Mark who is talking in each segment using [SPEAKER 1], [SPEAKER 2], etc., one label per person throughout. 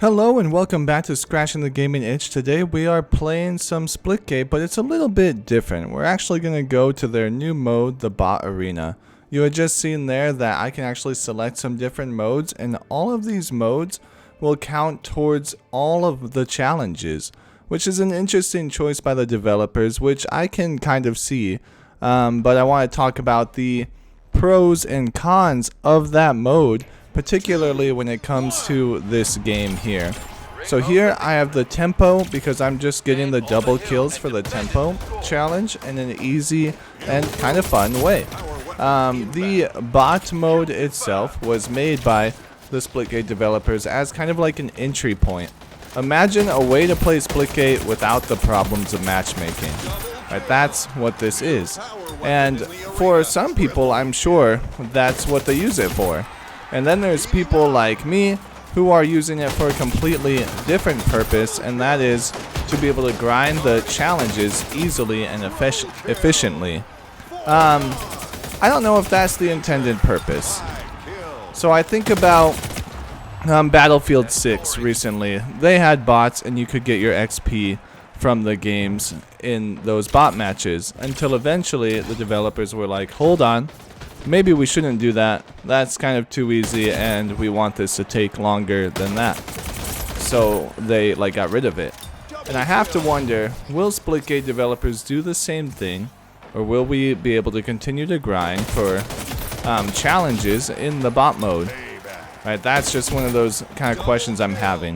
[SPEAKER 1] Hello and welcome back to Scratching the Gaming Itch. Today we are playing some Splitgate, but it's a little bit different. We're actually going to go to their new mode, the Bot Arena. You had just seen there that I can actually select some different modes, and all of these modes will count towards all of the challenges, which is an interesting choice by the developers, which I can kind of see. But I want to talk about the pros and cons of that mode, particularly when it comes to this game here. So here I have the tempo because I'm just getting the double kills for the tempo challenge in an easy and kind of fun way. The bot mode itself was made by the Splitgate developers as kind of like an entry point. Imagine a way to play Splitgate without the problems of matchmaking. Right, that's what this is. And for some people, I'm sure that's what they use it for. And then there's people like me who are using it for a completely different purpose, and that is to be able to grind the challenges easily and efficiently. I don't know if that's the intended purpose. So I think about Battlefield 6 recently. They had bots and you could get your XP from the games in those bot matches, until eventually the developers were like, hold on, maybe we shouldn't do that. That's kind of too easy and we want this to take longer than that. So they got rid of it. And I have to wonder, will Splitgate developers do the same thing, or will we be able to continue to grind for challenges in the bot mode? Right, that's just one of those kind of questions I'm having.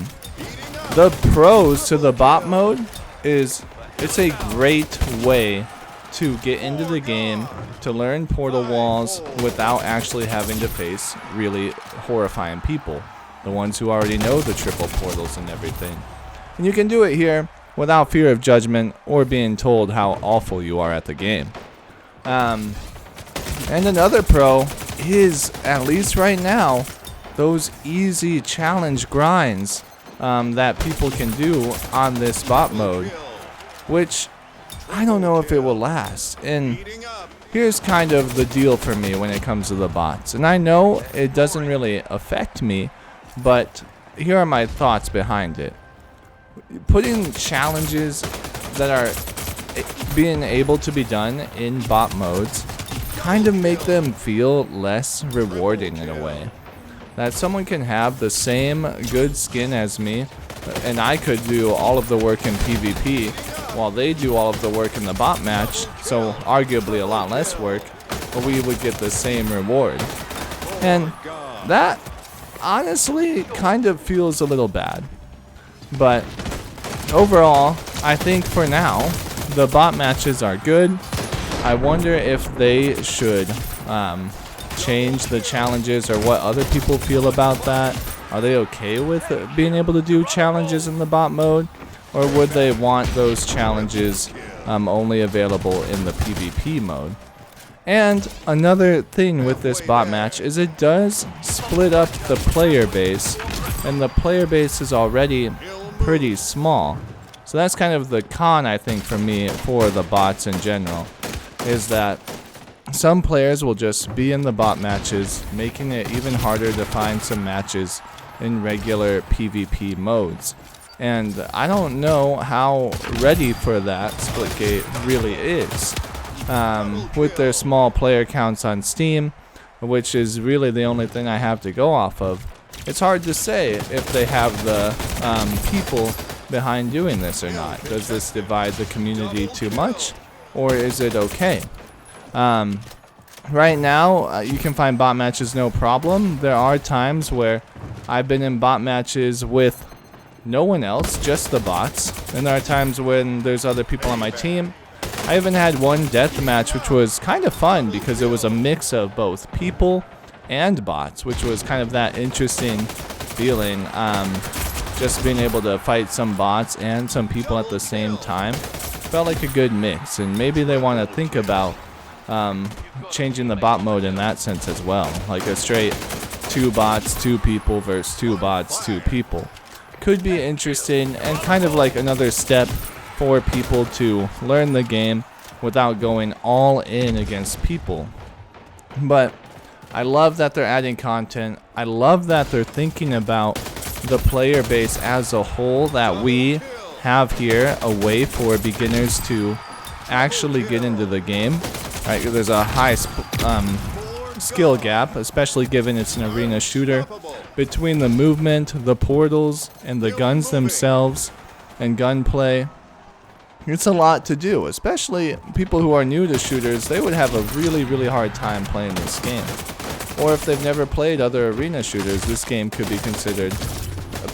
[SPEAKER 1] The pros to the bot mode is it's a great way to get into the game, to learn portal walls without actually having to face really horrifying people, the ones who already know the triple portals and everything. And you can do it here without fear of judgment or being told how awful you are at the game. And another pro is, at least right now, those easy challenge grinds that people can do on this bot mode, which I don't know if it will last. And here's kind of the deal for me when it comes to the bots. And I know it doesn't really affect me, but here are my thoughts behind it. Putting challenges that are being able to be done in bot modes kind of make them feel less rewarding in a way. That someone can have the same good skin as me, and I could do all of the work in PvP while they do all of the work in the bot match, so arguably a lot less work, but we would get the same reward. And that honestly kind of feels a little bad. But overall, I think for now, the bot matches are good. I wonder if they should change the challenges, or what other people feel about that. Are they okay with being able to do challenges in the bot mode? Or would they want those challenges only available in the PvP mode? And another thing with this bot match is it does split up the player base, and the player base is already pretty small. So that's kind of the con, I think, for me for the bots in general, is that some players will just be in the bot matches, making it even harder to find some matches in regular PvP modes. And I don't know how ready for that Splitgate really is. With their small player counts on Steam, which is really the only thing I have to go off of, it's hard to say if they have the people behind doing this or not. Does this divide the community too much, or is it okay? Right now, you can find bot matches no problem. There are times where I've been in bot matches with no one else, just the bots. And there are times when there's other people on my team. I even had one death match, which was kind of fun because it was a mix of both people and bots, which was kind of that interesting feeling. Just being able to fight some bots and some people at the same time felt like a good mix. And maybe they want to think about changing the bot mode in that sense as well, like a straight 2 bots, 2 people versus 2 bots, 2 people. Could be interesting and kind of like another step for people to learn the game without going all in against people. But I love that they're adding content. I love that they're thinking about the player base as a whole that we have here a way for beginners to actually get into the game. Right, there's a high skill gap, especially given it's an arena shooter, between the movement, the portals, and the guns themselves and gunplay. It's a lot to do, especially people who are new to shooters. They would have a really hard time playing this game. Or if they've never played other arena shooters, this game could be considered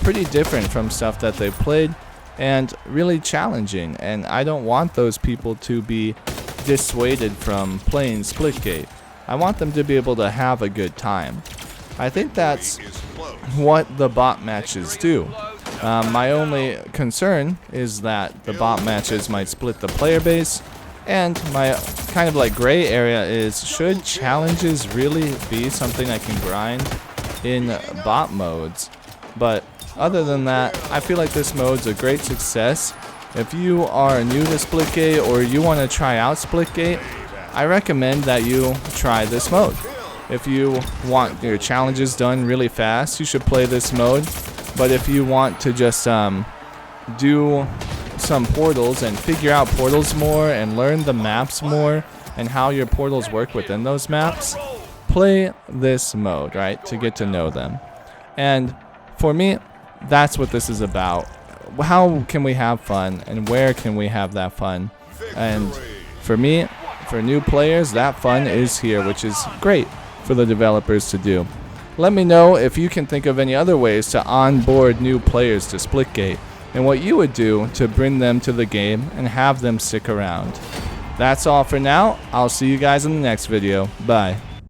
[SPEAKER 1] pretty different from stuff that they've played and really challenging. And I don't want those people to be dissuaded from playing Splitgate. I want them to be able to have a good time. I think that's what the bot matches do. My only concern is that the bot matches might split the player base, and my kind of like gray area is, should challenges really be something I can grind in bot modes? But other than that, I feel like this mode's a great success. If you are new to Splitgate or you want to try out Splitgate, I recommend that you try this mode. If you want your challenges done really fast, you should play this mode. But if you want to just do some portals and figure out portals more and learn the maps more and how your portals work within those maps, play this mode, right, to get to know them. And for me, that's what this is about. How can we have fun and where can we have that fun? And for me, for new players, that fun is here, which is great for the developers to do. Let me know if you can think of any other ways to onboard new players to Splitgate and what you would do to bring them to the game and have them stick around. That's all for now. I'll see you guys in the next video. Bye.